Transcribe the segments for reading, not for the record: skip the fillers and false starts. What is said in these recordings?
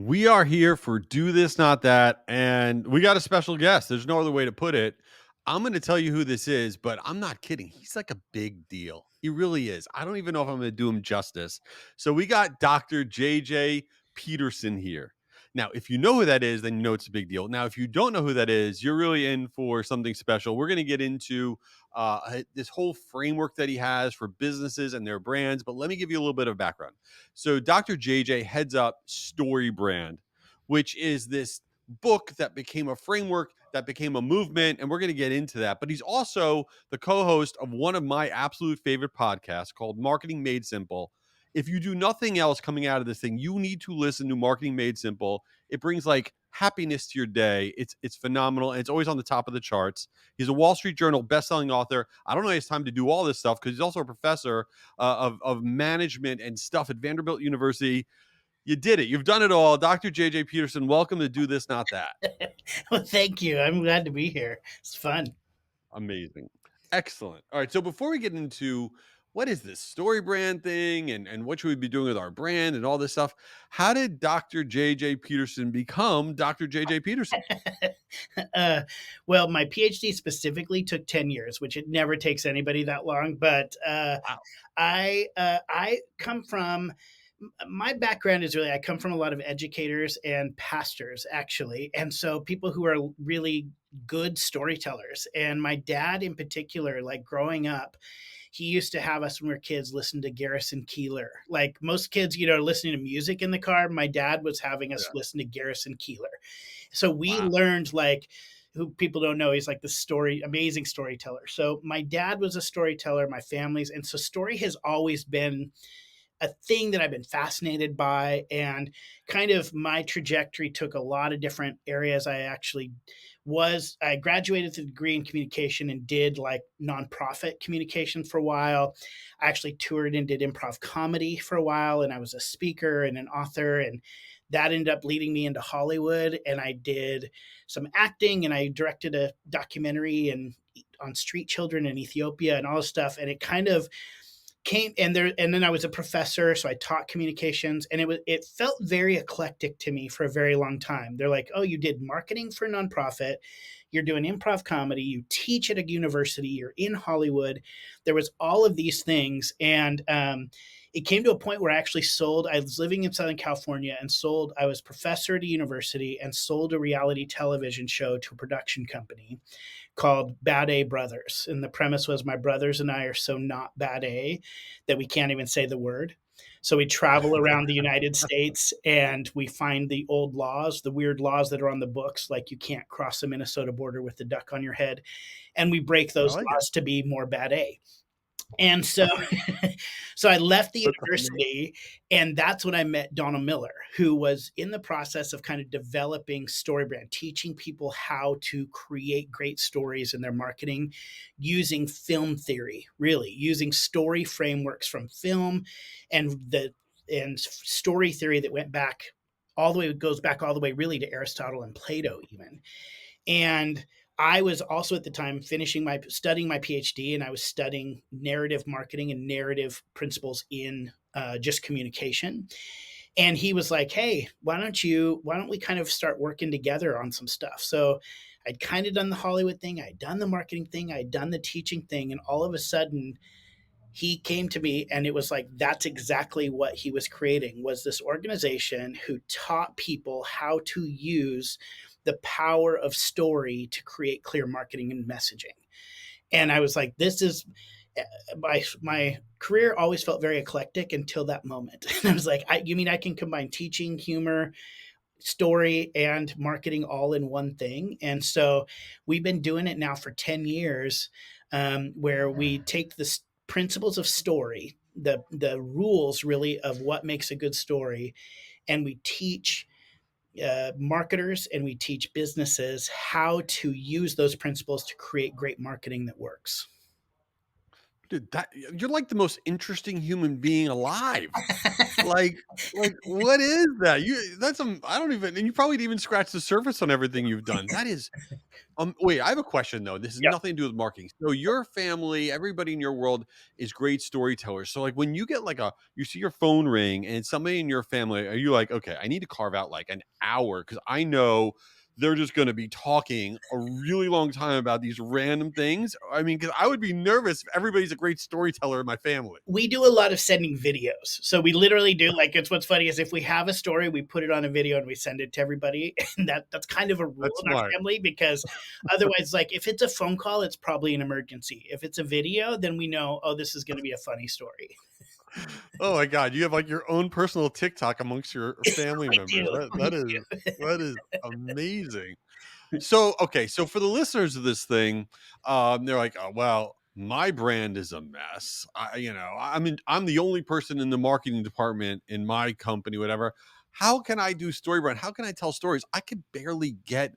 We are here for Do This, Not That, and we got a special guest. There's no other way to put it. I'm going to tell you who this is, but I'm not kidding. He's like a big deal. He really is. I don't even know if I'm going to do him justice. So we got Dr. J.J. Peterson here. Now, if you know who that is, then you know it's a big deal. Now, if you don't know who that is, you're really in for something special. We're going to get into this whole framework that he has for businesses and their brands, but let me give you a little bit of background. So Dr. JJ heads up StoryBrand, which is this book that became a framework, that became a movement, and we're going to get into that. But he's also the co-host of one of my absolute favorite podcasts called Marketing Made Simple. If you do nothing else coming out of this thing, you need to listen to Marketing Made Simple. It brings like happiness to your day. It's phenomenal, and it's always on the top of the charts. He's a Wall Street Journal best-selling author. I don't know his time to do all this stuff because he's also a professor of management and stuff at Vanderbilt University. You did it. You've done it all. Dr. J.J. Peterson, welcome to Do This, Not That. Well, thank you. I'm glad to be here. It's fun. Amazing. Excellent. All right. So before we get into what is this story brand thing and what should we be doing with our brand and all this stuff, how did Dr. J.J. Peterson become Dr. J.J. Peterson? uh, well, my PhD specifically took 10 years, which it never takes anybody that long. But Wow. I come from my background is really I come from a lot of educators and pastors actually, and so people who are really good storytellers. And my dad in particular, like growing up, he used to have us when we were kids listen to Garrison Keillor. Like most kids, listening to music in the car. My dad was having us Yeah. listen to Garrison Keillor. So we Wow. learned like who people don't know, he's like the amazing storyteller. So my dad was a storyteller, my family's, and so story has always been a thing that I've been fascinated by, and kind of my trajectory took a lot of different areas. I graduated with a degree in communication and did like nonprofit communication for a while. I actually toured and did improv comedy for a while, and I was a speaker and an author, and that ended up leading me into Hollywood. And I did some acting, and I directed a documentary and on street children in Ethiopia and all this stuff. And it kind of and then I was a professor, so I taught communications, and it felt very eclectic to me for a very long time. They're like, oh, you did marketing for a nonprofit, you're doing improv comedy, you teach at a university, you're in Hollywood. There was all of these things, and it came to a point where I actually sold. I was living in Southern California and sold. I was professor at a university and sold a reality television show to a production company called Bad A Brothers. And the premise was my brothers and I are so not bad A that we can't even say the word. So we travel around the United States and we find the old laws, the weird laws that are on the books, like you can't cross the Minnesota border with the duck on your head. And we break I those like it. laws to be more bad A. And so, so I left the That's amazing. university, and that's when I met Donna Miller, who was in the process of kind of developing StoryBrand, teaching people how to create great stories in their marketing using film theory, really using story frameworks from film and story theory that went back all the way, goes back all the way really to Aristotle and Plato even. And I was also at the time studying my PhD, and I was studying narrative marketing and narrative principles in just communication. And he was like, "Hey, why don't we kind of start working together on some stuff?" So I'd kind of done the Hollywood thing, I'd done the marketing thing, I'd done the teaching thing, and all of a sudden he came to me and it was like that's exactly what he was creating, was this organization who taught people how to use the power of story to create clear marketing and messaging. And I was like, this is my career always felt very eclectic until that moment. And I was like, you mean I can combine teaching, humor, story, and marketing all in one thing? And so we've been doing it now for 10 years, where we take the principles of story, the rules really of what makes a good story, and we teach marketers and we teach businesses how to use those principles to create great marketing that works. Dude, you're like the most interesting human being alive. Like what is that? I don't even, and you probably didn't even scratch the surface on everything you've done. That is Wait, I have a question though. This has Yeah. nothing to do with marketing. So your family, everybody in your world is great storytellers. So like when you get like you see your phone ring and it's somebody in your family, are you like, okay, I need to carve out like an hour because I know they're just going to be talking a really long time about these random things. I mean, because I would be nervous if everybody's a great storyteller in my family. We do a lot of sending videos. So we literally do, like, it's what's funny is if we have a story, we put it on a video and we send it to everybody. And that's kind of a rule That's in our smart. family because otherwise, like, if it's a phone call, it's probably an emergency. If it's a video, then we know, oh, this is going to be a funny story. Oh my god, you have like your own personal TikTok amongst your family We members. do. That We that is do. that is amazing. So, okay, so for the listeners of this thing, they're like, "Oh, well, my brand is a mess. I'm the only person in the marketing department in my company, whatever. How can I do story brand? How can I tell stories? I could barely get,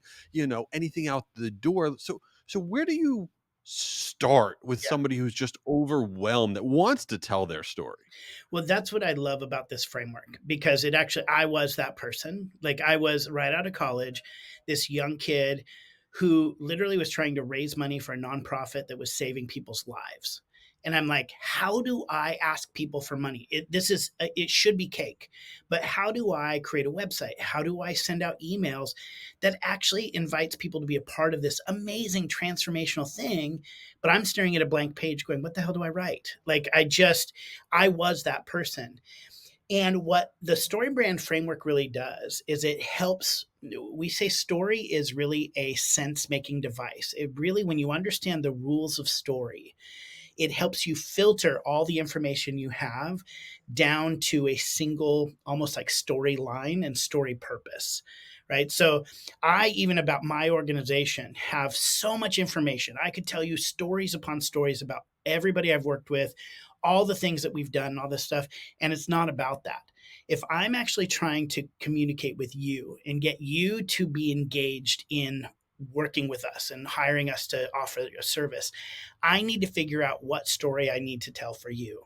anything out the door. So where do you start with Yeah. somebody who's just overwhelmed that wants to tell their story? Well, that's what I love about this framework because it actually, I was that person. Like, I was right out of college, this young kid who literally was trying to raise money for a nonprofit that was saving people's lives. And I'm like, how do I ask people for money? It should be cake, but how do I create a website? How do I send out emails that actually invites people to be a part of this amazing transformational thing? But I'm staring at a blank page going, what the hell do I write? Like, I was that person. And what the StoryBrand framework really does is it helps. We say story is really a sense making device. It really, when you understand the rules of story, it helps you filter all the information you have down to a single, almost like storyline and story purpose. Right. So I, even about my organization, have so much information. I could tell you stories upon stories about everybody I've worked with, all the things that we've done, all this stuff. And it's not about that. If I'm actually trying to communicate with you and get you to be engaged in working with us and hiring us to offer a service, I need to figure out what story I need to tell for you.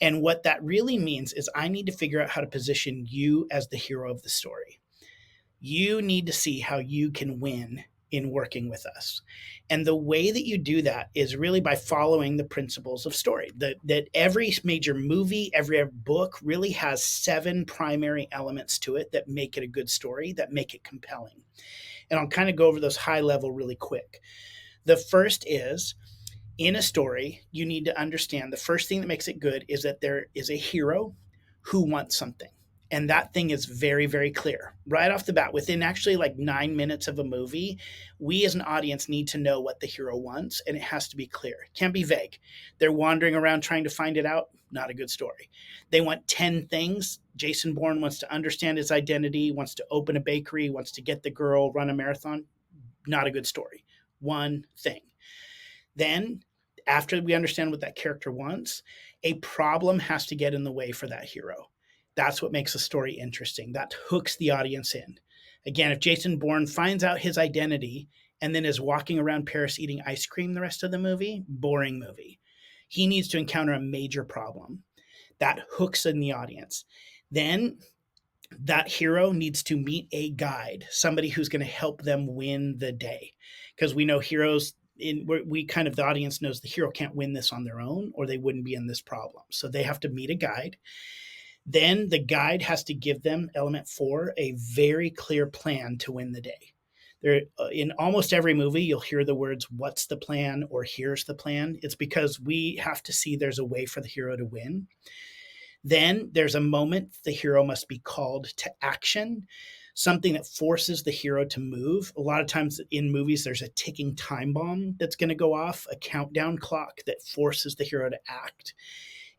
And what that really means is I need to figure out how to position you as the hero of the story. You need to see how you can win in working with us. And the way that you do that is really by following the principles of story. That every major movie, every book really has 7 primary elements to it that make it a good story, that make it compelling. And I'll kind of go over those high level really quick. The first is, in a story, you need to understand the first thing that makes it good is that there is a hero who wants something. And that thing is very, very clear right off the bat. Within actually like 9 minutes of a movie, we as an audience need to know what the hero wants, and it has to be clear. It can't be vague. They're wandering around trying to find it out. Not a good story. They want 10 things. Jason Bourne wants to understand his identity, wants to open a bakery, wants to get the girl, run a marathon. Not a good story. One thing. Then, after we understand what that character wants, a problem has to get in the way for that hero. That's what makes a story interesting. That hooks the audience in. Again, if Jason Bourne finds out his identity and then is walking around Paris eating ice cream the rest of the movie, boring movie. He needs to encounter a major problem. That hooks in the audience. Then that hero needs to meet a guide, somebody who's going to help them win the day. Because we know heroes, we kind of, the audience knows the hero can't win this on their own or they wouldn't be in this problem. So they have to meet a guide. Then the guide has to give them, element 4, a very clear plan to win the day. There, in almost every movie, you'll hear the words, what's the plan, or here's the plan. It's because we have to see there's a way for the hero to win. Then there's a moment the hero must be called to action, something that forces the hero to move. A lot of times in movies, there's a ticking time bomb that's going to go off, a countdown clock that forces the hero to act.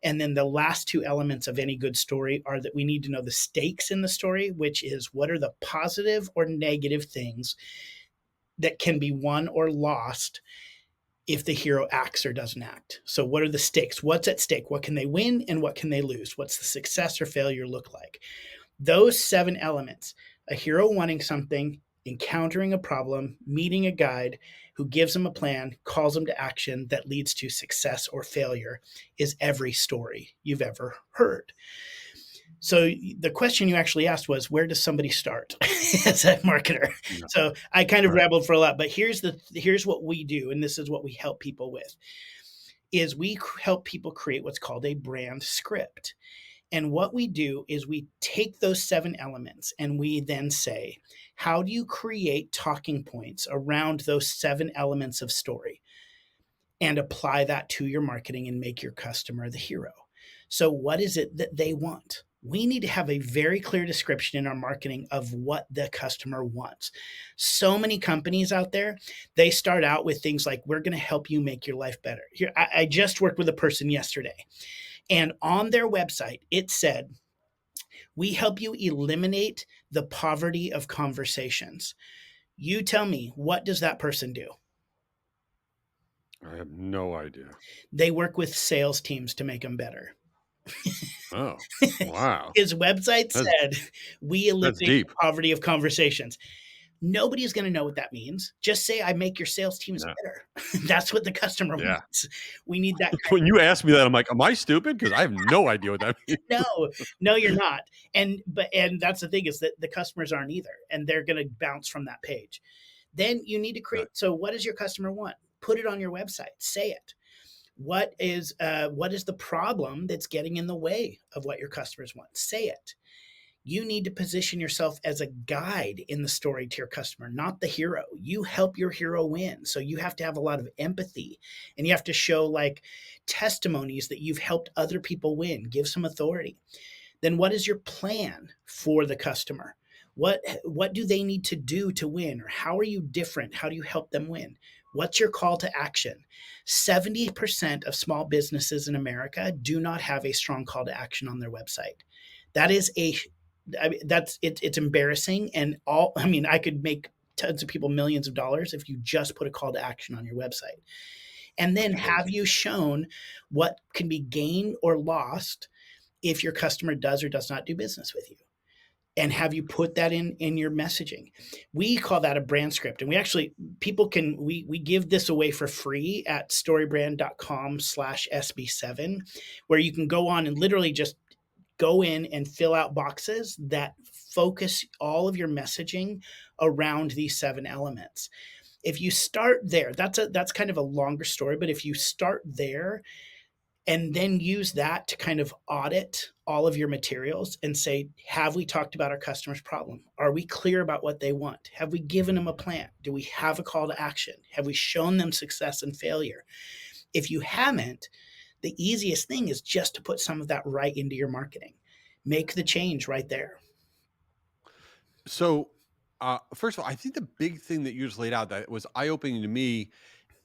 And then the last 2 elements of any good story are that we need to know the stakes in the story, which is what are the positive or negative things that can be won or lost if the hero acts or doesn't act. So what are the stakes? What's at stake? What can they win and what can they lose? What's the success or failure look like? Those 7 elements, a hero wanting something, encountering a problem, meeting a guide who gives them a plan, calls them to action that leads to success or failure, is every story you've ever heard. So the question you actually asked was, where does somebody start as a marketer? Yeah. So I kind of Right. rambled for a lot, but here's what we do, and this is what we help people with: is we help people create what's called a brand script. And what we do is we take those 7 elements and we then say, how do you create talking points around those 7 elements of story and apply that to your marketing and make your customer the hero? So, what is it that they want? We need to have a very clear description in our marketing of what the customer wants. So many companies out there, they start out with things like, we're going to help you make your life better. Here, I just worked with a person yesterday, and on their website, it said, we help you eliminate the poverty of conversations. You tell me, what does that person do? I have no idea. They work with sales teams to make them better. Oh, wow. His website That's said, we that's eliminate the deep. poverty of conversations. Nobody's going to know what that means. Just say, I make your sales teams Yeah. better. That's what the customer Yeah. wants. We need that. When you asked me that, I'm like, am I stupid? Because I have no idea what that means. No, no, you're not. And that's the thing, is that the customers aren't either, and they're going to bounce from that page. Then you need to Right. create. So, what does your customer want? Put it on your website. Say it. What is the problem that's getting in the way of what your customers want? Say it. You need to position yourself as a guide in the story to your customer, not the hero. You help your hero win. So you have to have a lot of empathy, and you have to show like testimonies that you've helped other people win. Give some authority. Then what is your plan for the customer? What do they need to do to win, or how are you different? How do you help them win? What's your call to action? 70% of small businesses in America do not have a strong call to action on their website. That is a I mean, that's it's embarrassing. And all I mean, I could make tons of people millions of dollars if you just put a call to action on your website. And That's then have crazy. you shown what can be gained or lost if your customer does or does not do business with you? And have you put that in your messaging? We call that a brand script. And we actually, people can, we give this away for free at storybrand.com/SB7, where you can go on and literally just go in and fill out boxes that focus all of your messaging around these 7 elements. If you start there, that's kind of a longer story, but if you start there and then use that to kind of audit all of your materials and say, have we talked about our customer's problem? Are we clear about what they want? Have we given them a plan? Do we have a call to action? Have we shown them success and failure? If you haven't, the easiest thing is just to put some of that right into your marketing. Make the change right there. So, first of all, I think the big thing that you just laid out that was eye opening to me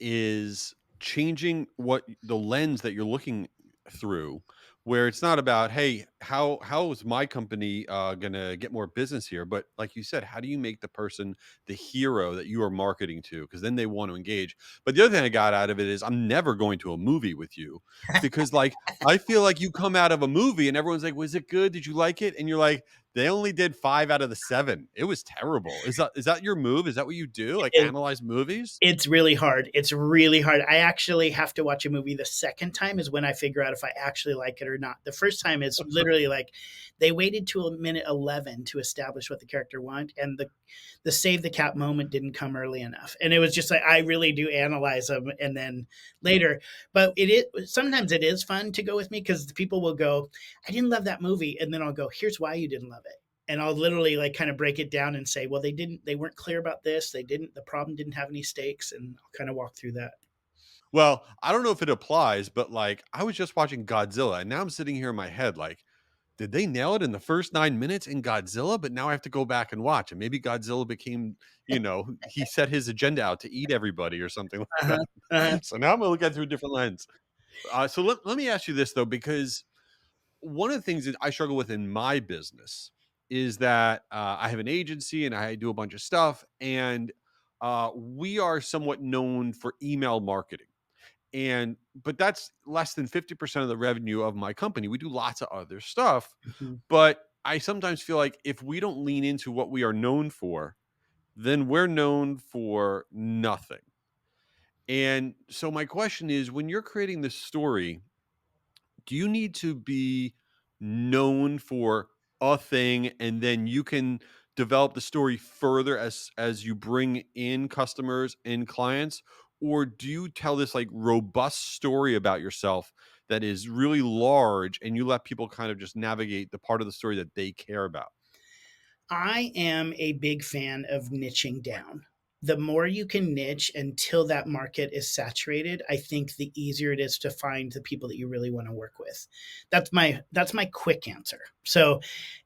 is changing what the lens that you're looking through, where it's not about, hey, how is my company gonna get more business here? But like you said, how do you make the person the hero that you are marketing to? Because then they want to engage. But the other thing I got out of it is I'm never going to a movie with you because like I feel like you come out of a movie and everyone's like, was it good? Did you like it? And you're like, they only did 5 out of the 7. It was terrible. Is that your move? Is that what you do? Like It, analyze movies? it's really hard. It's really hard. I actually have to watch a movie the second time is when I figure out if I actually like it or not. The first time is literally like they waited to a minute 11 to establish what the character want, and the save the cat moment didn't come early enough. And it was just like I really do analyze them and then later. But it is sometimes it is fun to go with me because people will go, I didn't love that movie, and then I'll go, here's why you didn't love it. And I'll literally like kind of break it down and say, well, they weren't clear about this. The problem didn't have any stakes. And I'll kind of walk through that. Well, I don't know if it applies, but like I was just watching Godzilla and now I'm sitting here in my head like, did they nail it in the first 9 minutes in Godzilla? But now I have to go back and watch. And maybe Godzilla became, he set his agenda out to eat everybody or something like Uh-huh. that. Uh-huh. So now I'm gonna look at it through a different lens. So let me ask you this though, because one of the things that I struggle with in my business is that I have an agency and I do a bunch of stuff, and we are somewhat known for email marketing. And but that's less than 50% of the revenue of my company. We do lots of other stuff, Mhm. but I sometimes feel like if we don't lean into what we are known for, then we're known for nothing. And so my question is when you're creating this story, do you need to be known for a thing, and then you can develop the story further as you bring in customers and clients? Or do you tell this like robust story about yourself that is really large and you let people kind of just navigate the part of the story that they care about? I am a big fan of niching down. The more you can niche until that market is saturated, I think the easier it is to find the people that you really want to work with. That's my quick answer. So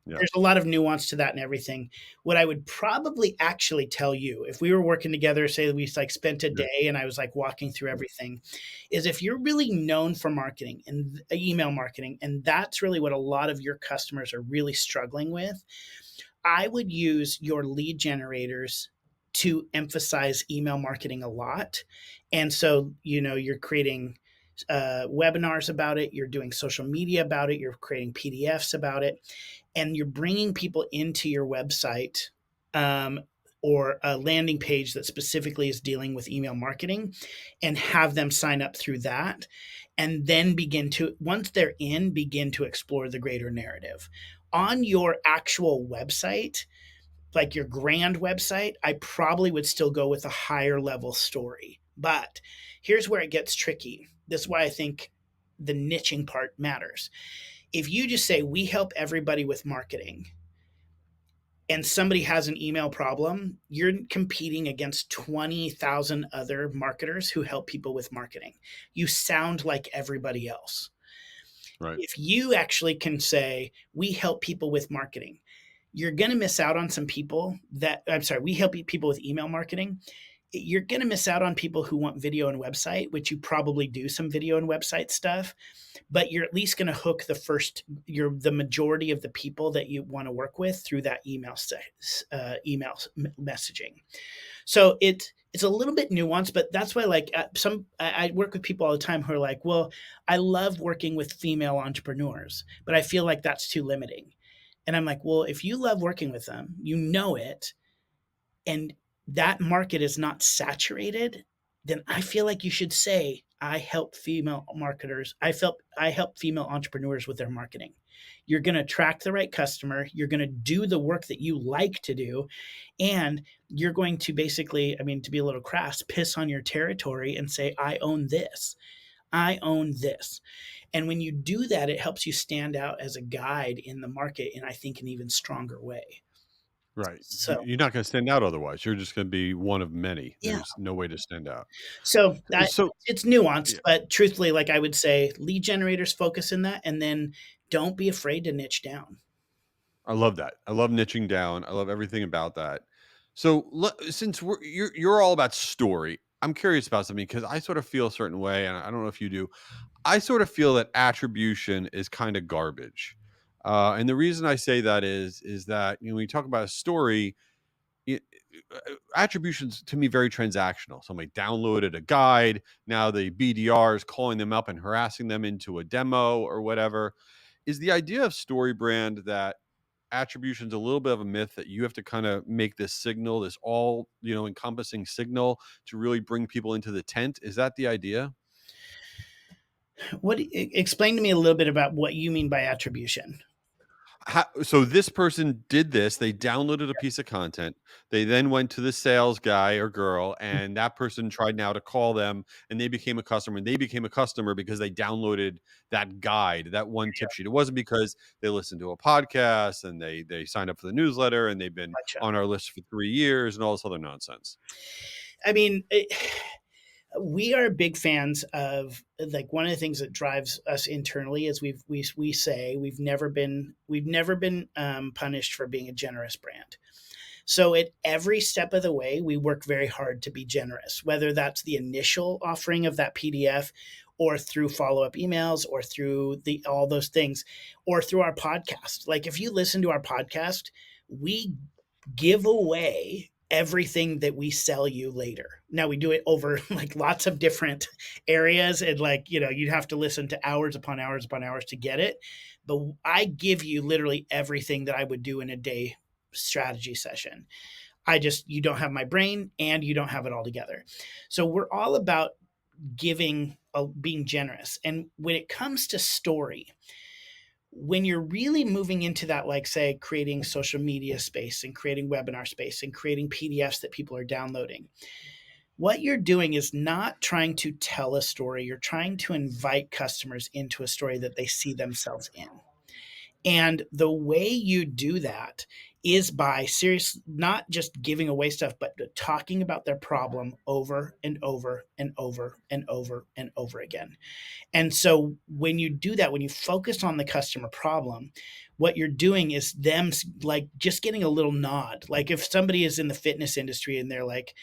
Yeah. there's a lot of nuance to that and everything. What I would probably actually tell you if we were working together, say we like spent a Yeah. day and I was like walking through everything, is if you're really known for marketing and email marketing, and that's really what a lot of your customers are really struggling with, I would use your lead generators to emphasize email marketing a lot. And so, you're creating webinars about it, you're doing social media about it, you're creating PDFs about it, and you're bringing people into your website, um, or a landing page that specifically is dealing with email marketing, and have them sign up through that. And then once they're in, begin to explore the greater narrative. On your actual website, like your grand website, I probably would still go with a higher level story. But here's where it gets tricky. This is why I think the niching part matters. If you just say, we help everybody with marketing, and somebody has an email problem, you're competing against 20,000 other marketers who help people with marketing. You sound like everybody else. Right. If you actually can say, we help people with marketing, you're going to miss out on some people that, I'm sorry, we help people with email marketing. You're going to miss out on people who want video and website, which you probably do some video and website stuff, but you're at least going to hook the majority of the people that you want to work with through that email messaging. So it's a little bit nuanced, but that's why like I work with people all the time who are like, well, I love working with female entrepreneurs, but I feel like that's too limiting. And I'm like, well, if you love working with them, you know it, and that market is not saturated, then I feel like you should say, I help female marketers. I help female entrepreneurs with their marketing. You're going to attract the right customer. You're going to do the work that you like to do. And you're going to basically, I mean, to be a little crass, piss on your territory and say, I own this. I own this. And when you do that, it helps you stand out as a guide in the market in, I think, an even stronger way. Right. So, You're not going to stand out otherwise. You're just going to be one of many. yeah. There's no way to stand out. So that So, it's nuanced, yeah, but truthfully, like I would say, lead generators focus in that, and then don't be afraid to niche down. I love that. I love niching down. I love everything about that. So, since you're all about story, I'm curious about something because I sort of feel a certain way, and I don't know if you do. I sort of feel that attribution is kind of garbage, and the reason I say that is that when you talk about a story, it, attributions to me very transactional. Somebody downloaded a guide. Now the BDR is calling them up and harassing them into a demo or whatever. Is the idea of story brand that attribution's a little bit of a myth, that you have to kind of make this signal, this all, encompassing signal to really bring people into the tent? Is that the idea? Explain to me a little bit about what you mean by attribution. So this person did this. They downloaded a piece of content. They then went to the sales guy or girl, and that person tried now to call them, and they became a customer. And they became a customer because they downloaded that guide, that one tip sheet. It wasn't because they listened to a podcast and they signed up for the newsletter and they've been Gotcha. on our list for 3 years and all this other nonsense. I mean, we are big fans of, like, one of the things that drives us internally is we say we've never been punished for being a generous brand. So at every step of the way, we work very hard to be generous, whether that's the initial offering of that PDF, or through follow-up emails, or through the all those things, or through our podcast. Like, if you listen to our podcast, we give away everything that we sell you later. Now we do it over like lots of different areas, and like, you'd have to listen to hours upon hours upon hours to get it. But I give you literally everything that I would do in a day strategy session. You don't have my brain and you don't have it all together. So we're all about being generous. And when it comes to story, When you're really moving into that, like, say, creating social media space and creating webinar space and creating PDFs that people are downloading, what you're doing is not trying to tell a story. You're trying to invite customers into a story that they see themselves in. And the way you do that is by not just giving away stuff, but talking about their problem over and over and over and over and over again. And so when you do that, when you focus on the customer problem, what you're doing is them like just getting a little nod. Like if somebody is in the fitness industry and they're like,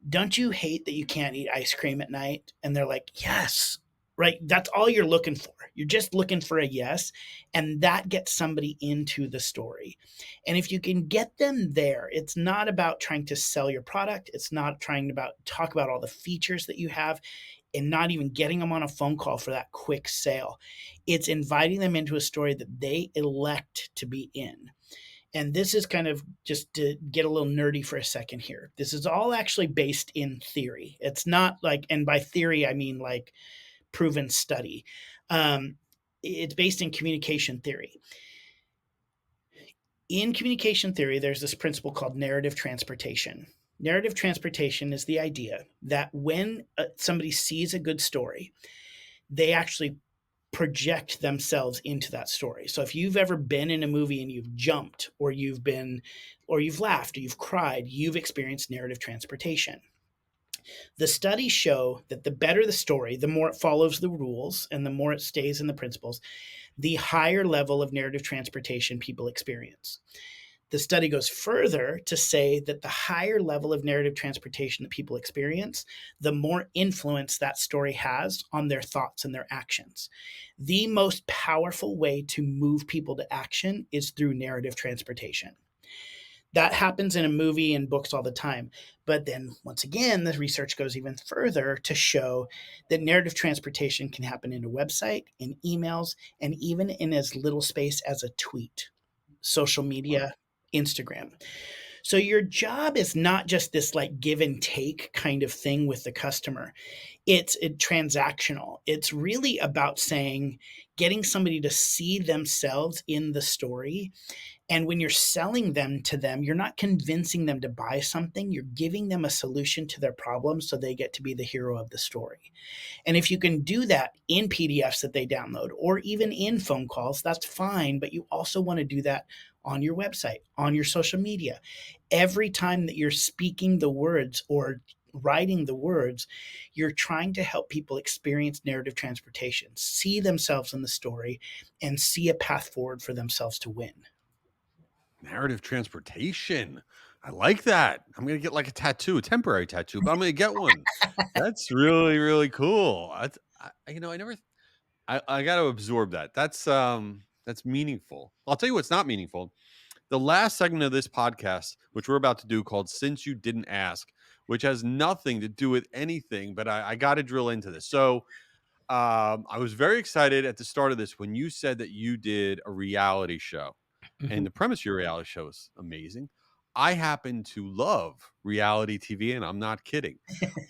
don't you hate that you can't eat ice cream at night? And they're like, yes. Right. That's all you're looking for. You're just looking for a yes. And that gets somebody into the story. And if you can get them there, it's not about trying to sell your product. It's not trying to talk about all the features that you have and not even getting them on a phone call for that quick sale. It's inviting them into a story that they elect to be in. And this is kind of just to get a little nerdy for a second here. This is all actually based in theory. It's not like, and by theory, I mean like proven study. It's based in communication theory. In communication theory, there's this principle called narrative transportation. Narrative transportation is the idea that when somebody sees a good story, they actually project themselves into that story. So if you've ever been in a movie and you've jumped or you've laughed or you've cried, you've experienced narrative transportation. The studies show that the better the story, the more it follows the rules and the more it stays in the principles, the higher level of narrative transportation people experience. The study goes further to say that the higher level of narrative transportation that people experience, the more influence that story has on their thoughts and their actions. The most powerful way to move people to action is through narrative transportation. That happens in a movie and books all the time. But then, once again, the research goes even further to show that narrative transportation can happen in a website, in emails, and even in as little space as a tweet, social Wow. media, Instagram. So your job is not just this like give and take kind of thing with the customer. It's transactional. It's really about saying, getting somebody to see themselves in the story. And when you're selling them to them, you're not convincing them to buy something. You're giving them a solution to their problem so they get to be the hero of the story. And if you can do that in PDFs that they download or even in phone calls, that's fine. But you also want to do that on your website, on your social media. Every time that you're speaking the words or writing the words, you're trying to help people experience narrative transportation, see themselves in the story, and see a path forward for themselves to win. Narrative transportation. I like that. I'm gonna get like a tattoo, a temporary tattoo, but I'm gonna get one. That's really, really cool. I never I got to absorb that. That's meaningful. I'll tell you what's not meaningful. The last segment of this podcast, which we're about to do, called "Since You Didn't Ask," which has nothing to do with anything, but I got to drill into this. So, I was very excited at the start of this when you said that you did a reality show, and Mhm. the premise of your reality show is amazing. I happen to love reality TV, and I'm not kidding.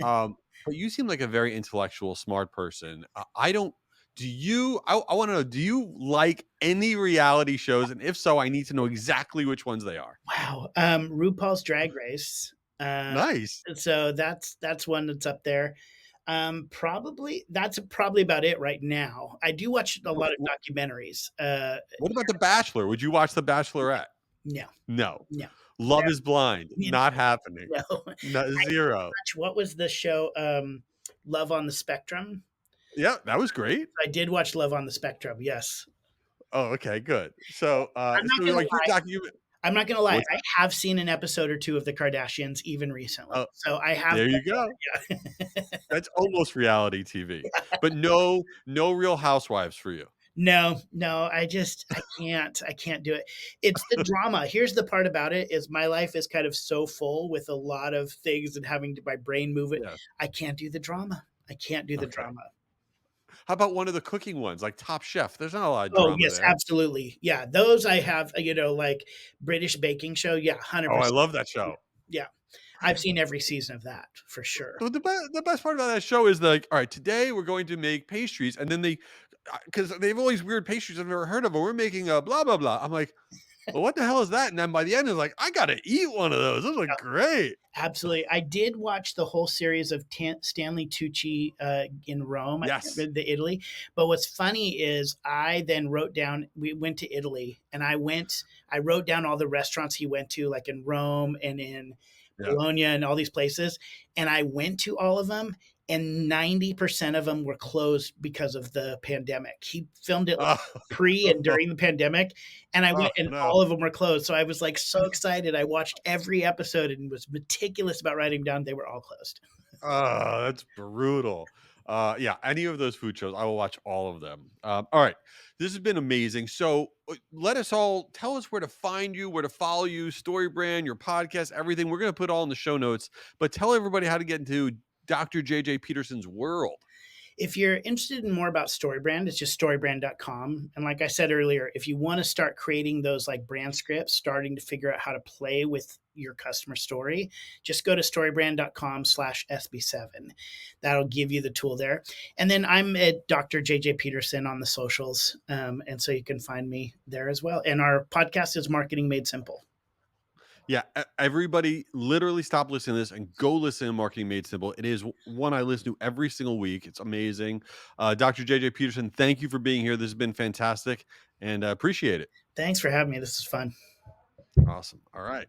But you seem like a very intellectual, smart person. I don't. Do you? I want to know. Do you like any reality shows? And if so, I need to know exactly which ones they are. Wow. RuPaul's Drag Race. Uh, Nice. so that's one that's up there. Probably that's probably about it right now. I do watch a lot of documentaries. What about The Bachelor? Would you watch The Bachelorette? No, No. no, Love is Blind. no, Not happening. no. No, zero. What was the show? Love on the Spectrum. Yeah, that was great. I did watch Love on the Spectrum. Yes. Oh, okay, good. So, I'm not so gonna like your lie. document. I'm not gonna lie. What's I that? have seen an episode or two of the Kardashians even recently. Oh, So I have. there you go. Yeah. That's almost reality TV, but no Real Housewives for you. No, no, I can't do it. It's the drama. Here's the part about it is my life is kind of so full with a lot of things and having to my brain move it. Yeah. I can't do the drama. I can't do the Okay. drama. How about one of the cooking ones, like Top Chef? There's not a lot of Oh, drama yes, there. absolutely. Yeah, those I have, like British baking show. Yeah, Oh, I 100%. love that show. Yeah. I've seen every season of that for sure. The best part about that show is like, all right, today we're going to make pastries, and then because they have all these weird pastries I've never heard of, and we're making a blah blah blah. I'm like, well, what the hell is that? And then by the end, it's like, I gotta eat one of those. Those are great. Absolutely. I did watch the whole series of Stanley Tucci in Rome, I can't Yes. remember the Italy. But what's funny is I then wrote down, we went to Italy and I wrote down all the restaurants he went to, like in Rome and in Yeah. Bologna and all these places. And I went to all of them and 90% of them were closed because of the pandemic. He filmed it like Oh, pre and during the pandemic, and I oh went and no. all of them were closed. So I was like so excited. I watched every episode and was meticulous about writing down they were all closed. Oh, that's brutal. Yeah, any of those food shows, I will watch all of them. All right, this has been amazing. So, let us all tell us where to find you, where to follow you, StoryBrand, your podcast, everything. We're going to put all in the show notes, but tell everybody how to get into Dr. JJ Peterson's world. If you're interested in more about StoryBrand, it's just storybrand.com. And like I said earlier, if you want to start creating those like brand scripts, starting to figure out how to play with your customer story, just go to storybrand.com/SB7. That'll give you the tool there. And then I'm at Dr. JJ Peterson on the socials. And so you can find me there as well. And our podcast is Marketing Made Simple. Yeah, everybody literally stop listening to this and go listen to Marketing Made Simple. It is one I listen to every single week. It's amazing. Dr. JJ Peterson, thank you for being here. This has been fantastic and appreciate it. Thanks for having me. This is fun. Awesome. All right.